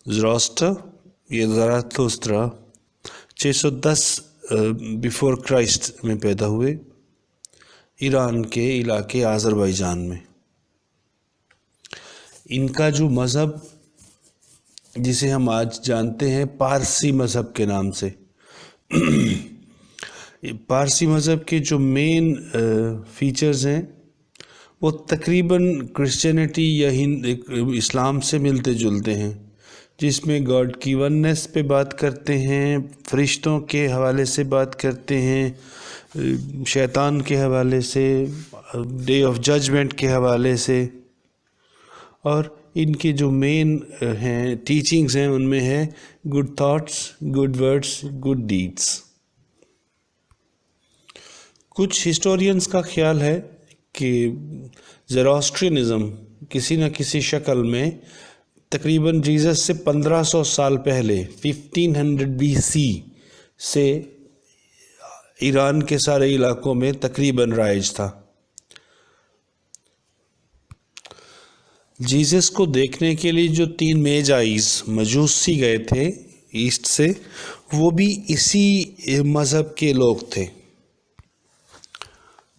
ज़रास्ट्र या ज़राथुस्त्रा 610 before Christ में पैदा हुए ईरान के इलाके आज़रबाईजान में। इनका जो मज़हब जिसे हम आज जानते हैं पारसी मज़हब के नाम से, पारसी मज़हब के जो मेन फीचर्स हैं वो तकरीबन क्रिश्चियनिटी या इस्लाम से मिलते जुलते हैं, जिसमें गॉड की वननेस पे बात करते हैं, फरिश्तों के हवाले से बात करते हैं, शैतान के हवाले से, डे ऑफ जजमेंट के हवाले से, और इनके जो मेन हैं टीचिंग्स हैं उनमें है good thoughts, good words, good deeds. कुछ हिस्टोरियंस का ख्याल है कि ज़रास्ट्रियनिज़म किसी न किसी शक्ल में तकरीबन जीसस से 1500 साल पहले 1500 BC से ईरान के सारे इलाकों में तकरीबन राइज था। जीसस को देखने के लिए जो 3 मेजाइज मजूसी गए थे ईस्ट से, वो भी इसी मज़हब के लोग थे।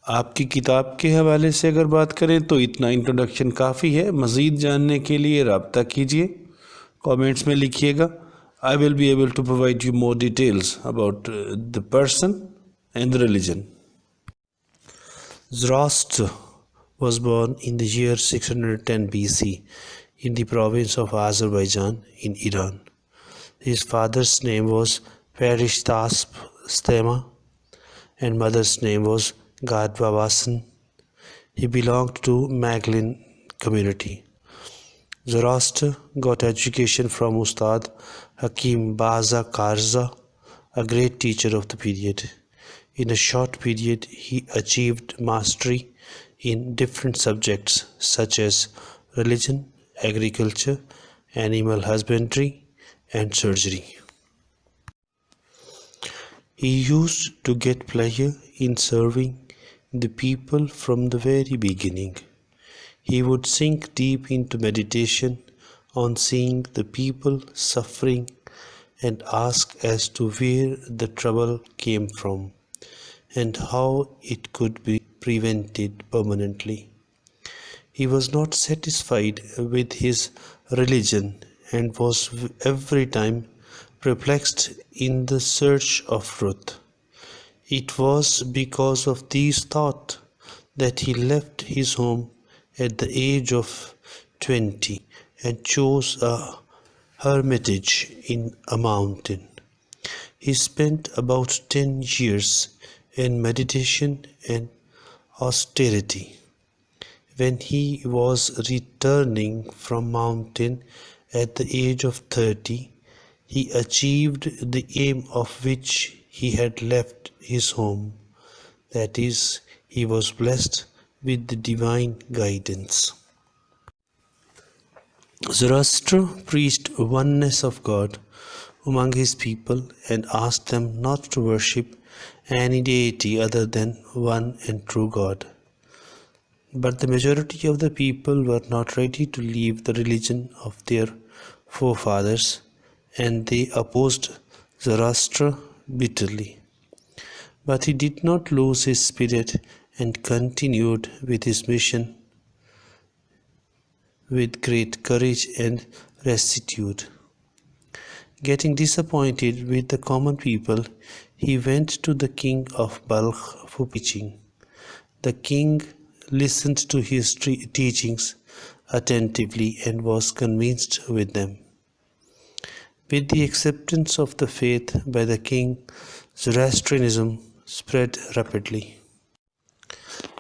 आपकी किताब के हवाले से अगर बात करें तो इतना इंट्रोडक्शन काफ़ी है। मज़ीद जानने के लिए रब्ता कीजिए, कमेंट्स में लिखिएगा। I will be able to provide you more details about the person and the religion. Zoroaster was born in the year 610 BC in the province of Azerbaijan in Iran. His father's name was Stema and mother's name was Gadvabasan. He belonged to Maglin community. Zoroaster got education from Ustad Hakim Baza Karza, a great teacher of the period. In a short period, he achieved mastery in different subjects such as religion, agriculture, animal husbandry, and surgery. He used to get pleasure in serving the people from the very beginning. He would sink deep into meditation on seeing the people suffering and ask as to where the trouble came from and how it could be prevented permanently. He was not satisfied with his religion and was every time perplexed in the search of truth. It was because of these thoughts that he left his home at the age of 20 and chose a hermitage in a mountain. He spent about 10 years in meditation and austerity. When he was returning from mountain at the age of 30, he achieved the aim of which he had left his home. That is, he was blessed with the divine guidance. Zoroaster preached oneness of God among his people and asked them not to worship any deity other than one and true God. But the majority of the people were not ready to leave the religion of their forefathers, and they opposed Zoroaster bitterly. But he did not lose his spirit and continued with his mission with great courage and rectitude. Getting disappointed with the common people, he went to the king of Balkh for preaching. The king listened to his teachings attentively and was convinced with them. With the acceptance of the faith by the king, Zoroastrianism spread rapidly.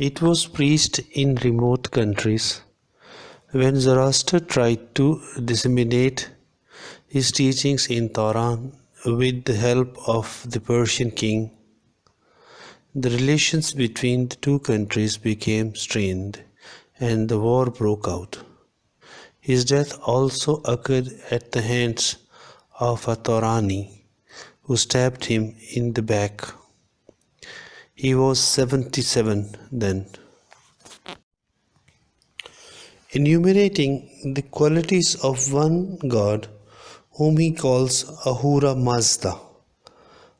It was preached in remote countries. When Zoroaster tried to disseminate his teachings in Tehran with the help of the Persian king, the relations between the two countries became strained and the war broke out. His death also occurred at the hands of a Taurani who stabbed him in the back. He was 77 then. Enumerating the qualities of one God whom he calls Ahura Mazda.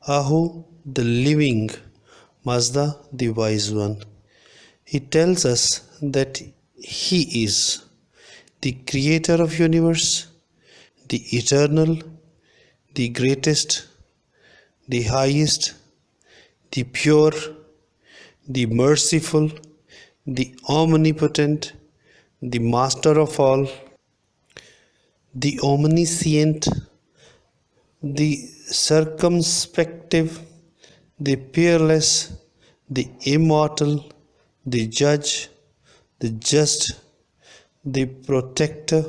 Ahu, the living, Mazda, the wise one. He tells us that he is the creator of universe, the eternal, the greatest, the highest, the pure, the merciful, the omnipotent, the master of all, the omniscient, the circumspective, the peerless, the immortal, the judge, the just, the protector,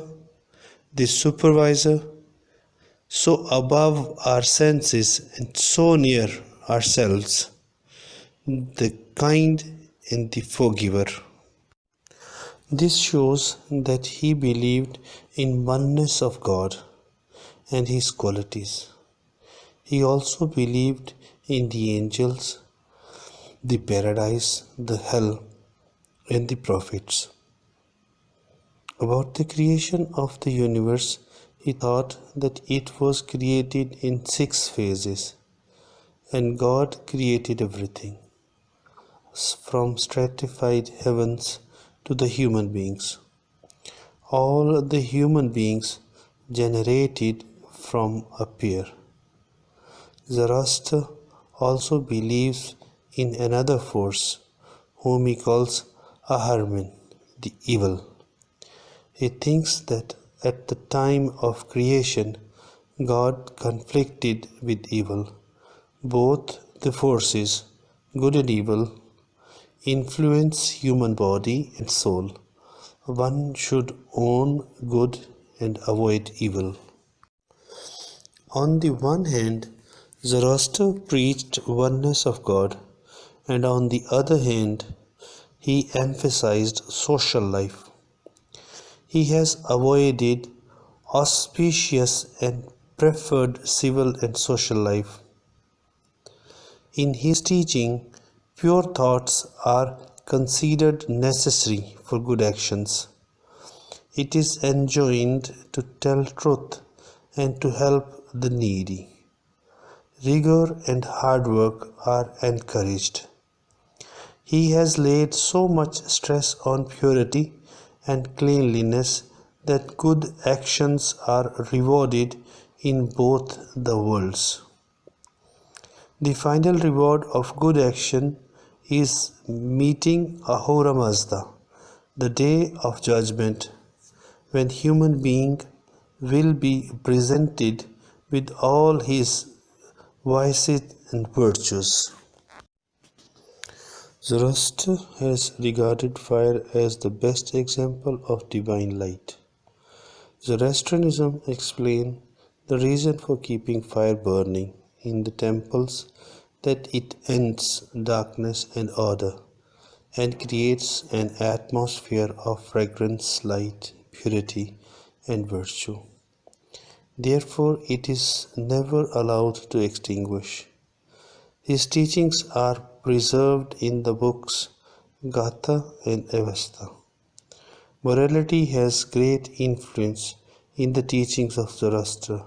the supervisor, so above our senses and so near ourselves, the kind and the forgiver. This shows that he believed in oneness of God and his qualities. He also believed in the angels, the paradise, the hell, and the prophets. About the creation of the universe, he thought that it was created in 6 phases, and God created everything, from stratified heavens to the human beings. All the human beings generated from a pair. Zarathustra also believes in another force, whom he calls Ahriman, the evil. He thinks that at the time of creation, God conflicted with evil. Both the forces, good and evil, influence human body and soul. One should own good and avoid evil. On the one hand, Zoroaster preached oneness of God, and on the other hand, he emphasized social life. He has avoided auspicious and preferred civil and social life. In his teaching, pure thoughts are considered necessary for good actions. It is enjoined to tell truth and to help the needy. Rigor and hard work are encouraged. He has laid so much stress on purity and cleanliness that good actions are rewarded in both the worlds. The final reward of good action is meeting Ahura Mazda, the day of judgment, when human being will be presented with all his vices and virtues. Zoroaster has regarded fire as the best example of divine light. Zoroastrianism explains the reason for keeping fire burning in the temples, that it ends darkness and order and creates an atmosphere of fragrance, light, purity, and virtue. Therefore, it is never allowed to extinguish. His teachings are preserved in the books Gatha and Avesta. Morality has great influence in the teachings of Zoroaster.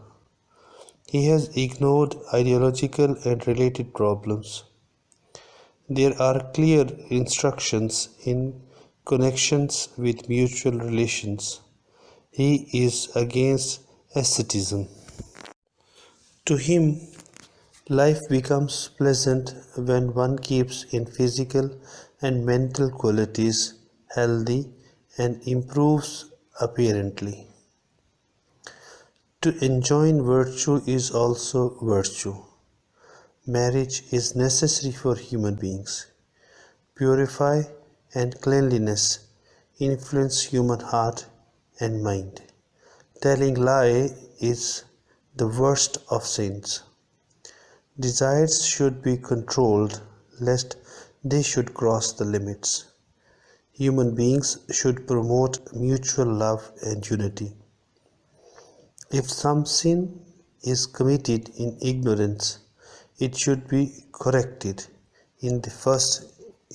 He has ignored ideological and related problems. There are clear instructions in connections with mutual relations. He is against asceticism. To him, life becomes pleasant when one keeps in physical and mental qualities healthy and improves apparently. To enjoin virtue is also virtue. Marriage is necessary for human beings. Purify and cleanliness influence human heart and mind. Telling lie is the worst of sins. Desires should be controlled lest they should cross the limits. Human beings should promote mutual love and unity. If some sin is committed in ignorance, it should be corrected in the first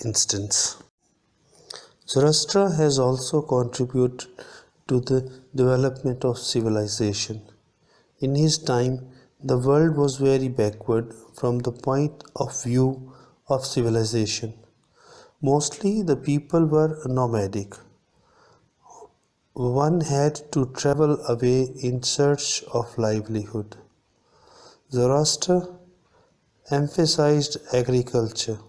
instance. Zoroaster has also contributed to the development of civilization. In his time, the world was very backward from the point of view of civilization. Mostly the people were nomadic. One had to travel away in search of livelihood. Zoroaster emphasized agriculture.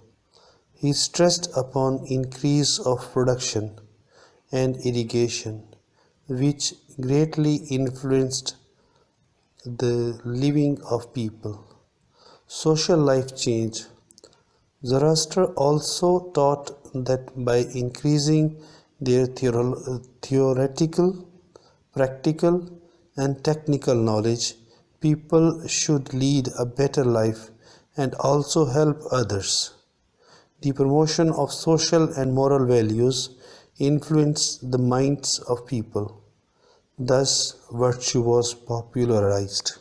He stressed upon increase of production and irrigation, which greatly influenced the living of people. Social life change. Zoroaster also taught that by increasing their theoretical, practical, and technical knowledge, people should lead a better life and also help others. The promotion of social and moral values influenced the minds of people. Thus, virtue was popularized.